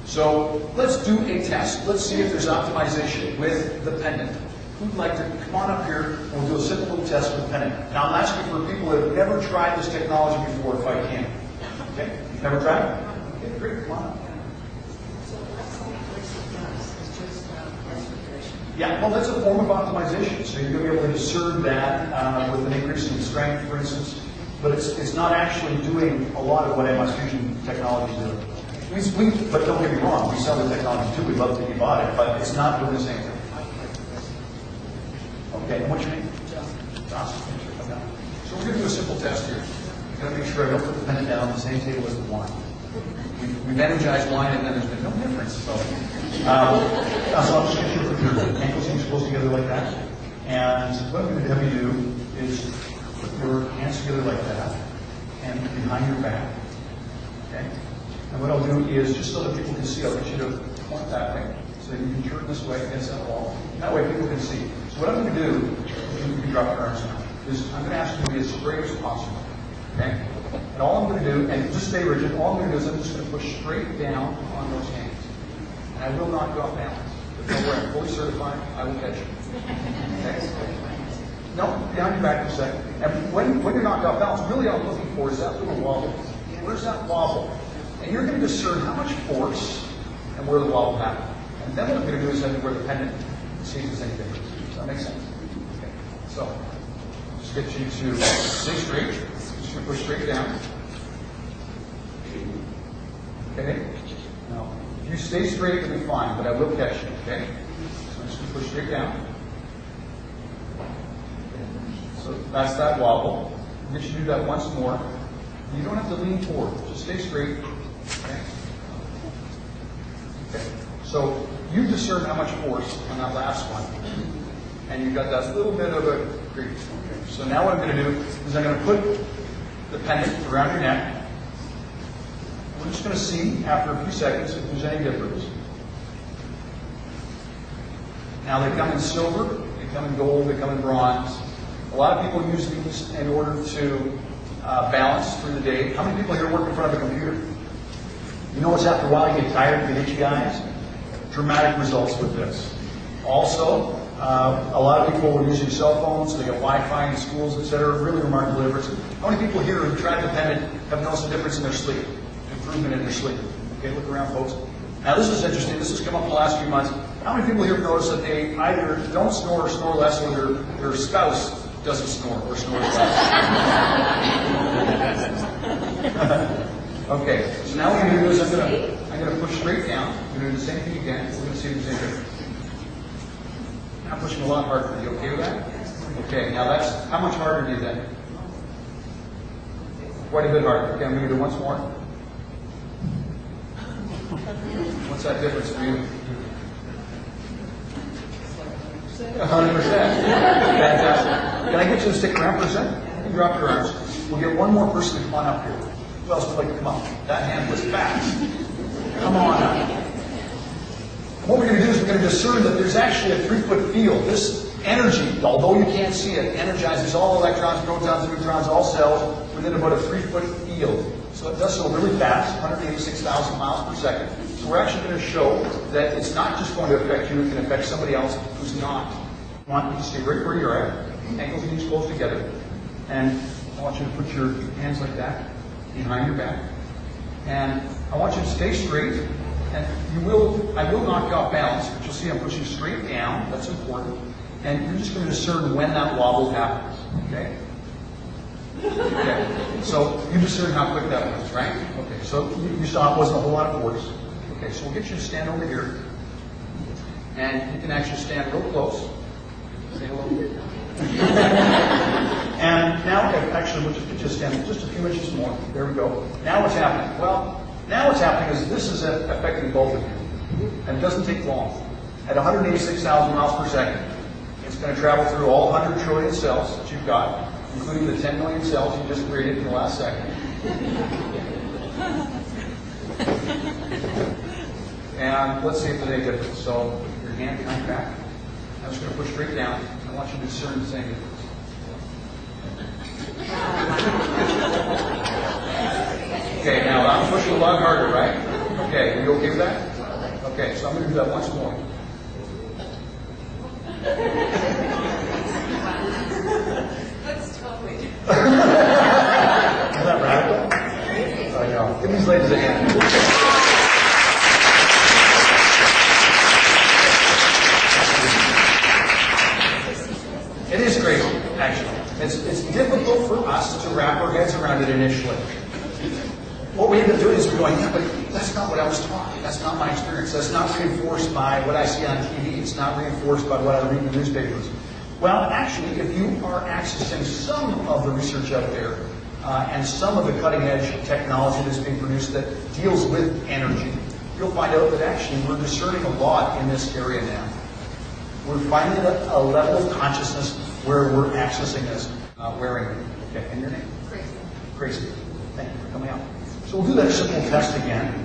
So let's do a test. Let's see if there's optimization with the pendant. Who'd like to come on up here and we'll do a simple little test with the pendant. Now I'm asking for people that have never tried this technology before, if I can. Okay? You've never tried it? Okay, great. Come on up. Yeah, well, that's a form of optimization. So you're going to be able to discern that with an increase in strength, for instance. But it's not actually doing a lot of what MS Fusion technologies do. But don't get me wrong, we sell the technology too. We'd love that you bought it, but it's not doing the same thing. Okay, and what's your name? John. So we're going to do a simple test here. I've got to make sure I don't put the pendant down on the same table as the wine. We've energized wine and then there's been no difference. So I'm just going to put your ankles seem close together like that. And what I'm going to have you do is put your hands together like that and behind your back. Okay? And what I'll do is, just so that people can see, I'll get you to point that way. So you can turn this way against that wall. That way people can see. So what I'm going to do, you can drop your arms now, is I'm going to ask you to be as straight as possible. Okay? And all I'm going to do, and just stay rigid, all I'm going to do is I'm just going to push straight down on those hands. And I will not go off balance. But don't worry, I'm fully certified, I will catch you. Okay? No, behind your back for a second. And when you're knocked off balance, really all I'm looking for is that little wobble. Where's that wobble? And you're going to discern how much force and where the wobble happened. And then what I'm going to do is where the pendant see if there's any difference. Does that make sense? Okay. So, just get you to stay straight. Just going to push straight down. Okay? Now, if you stay straight, it'll be fine, but I will catch you. Okay? So I'm just going to push straight down. So that's that wobble. Get you to do that once more. You don't have to lean forward. Just stay straight. Okay? Okay. So you discern how much force on that last one. And you've got that little bit of a crease. Okay. So now what I'm going to do is I'm going to put the pendant around your neck. We're just going to see after a few seconds if there's any difference. Now they come in silver, they come in gold, they come in bronze. A lot of people use these in order to balance through the day. How many people here work in front of a computer? You notice after a while you get tired, you get itchy eyes? Dramatic results with this. Also, a lot of people are using cell phones, they get Wi-Fi in schools, etc. Really remarkable difference. How many people here who tried the pendant have noticed a difference in their sleep? Improvement in their sleep. Okay, look around, folks. Now this is interesting. This has come up in the last few months. How many people here have noticed that they either don't snore or snore less, or their spouse doesn't snore or snores less? Okay, so now what I'm going to do is I'm going to push straight down. I'm going to do the same thing again. We're going to see if there's any difference. I'm pushing a lot harder. Are you okay with that? Okay, now that's, how much harder do you think? Quite a bit harder. Okay, I'm going to do once more. What's that difference for you? 100%. Fantastic. Can I get you to stick around for a second? You drop your arms. We'll get one more person to come on up here. Who else would like to come up? That hand was fast. Come on up. What we're going to do is we're going to discern that there's actually a 3-foot field. This energy, although you can't see it, energizes all electrons, protons, neutrons, all cells within about a 3-foot field. So it does so really fast, 186,000 miles per second. So we're actually going to show that it's not just going to affect you, it can affect somebody else who's not. I want you to stay right where you're at, ankles and knees close together. And I want you to put your hands like that behind your back. And I want you to stay straight. And I will knock you off balance, but you'll see I'm pushing straight down. That's important. And you're just going to discern when that wobble happens. Okay? Okay. So you discern how quick that was, right? Okay. So you saw it wasn't a whole lot of force. Okay. So we'll get you to stand over here. And you can actually stand real close. Say hello. And now, actually, we'll just get you to stand just a few inches more. There we go. Now what's happening? Well, now what's happening is this is affecting both of you. And it doesn't take long. At 186,000 miles per second, it's going to travel through all 100 trillion cells that you've got, including the 10 million cells you just created in the last second. And let's see if there's any difference. So, your hand behind your back. I'm just going to push straight down. I want you to discern the same difference. Okay, now I'm pushing a lot harder, right? Okay, are you okay with that? Okay, so I'm going to do that once more. That's totally different. Isn't that radical? I know. Give these ladies a hand. It is crazy, actually. It's difficult for us to wrap our heads around it initially. What we end up doing is we're going, yeah, but that's not what I was taught. That's not my experience. That's not reinforced by what I see on TV. It's not reinforced by what I read in the newspapers. Well, actually, if you are accessing some of the research out there and some of the cutting-edge technology that's being produced that deals with energy, you'll find out that actually we're discerning a lot in this area now. We're finding a level of consciousness where we're accessing this, wearing it. Okay, and your name? Crazy. Crazy. Thank you for coming out. So we'll do that simple test again.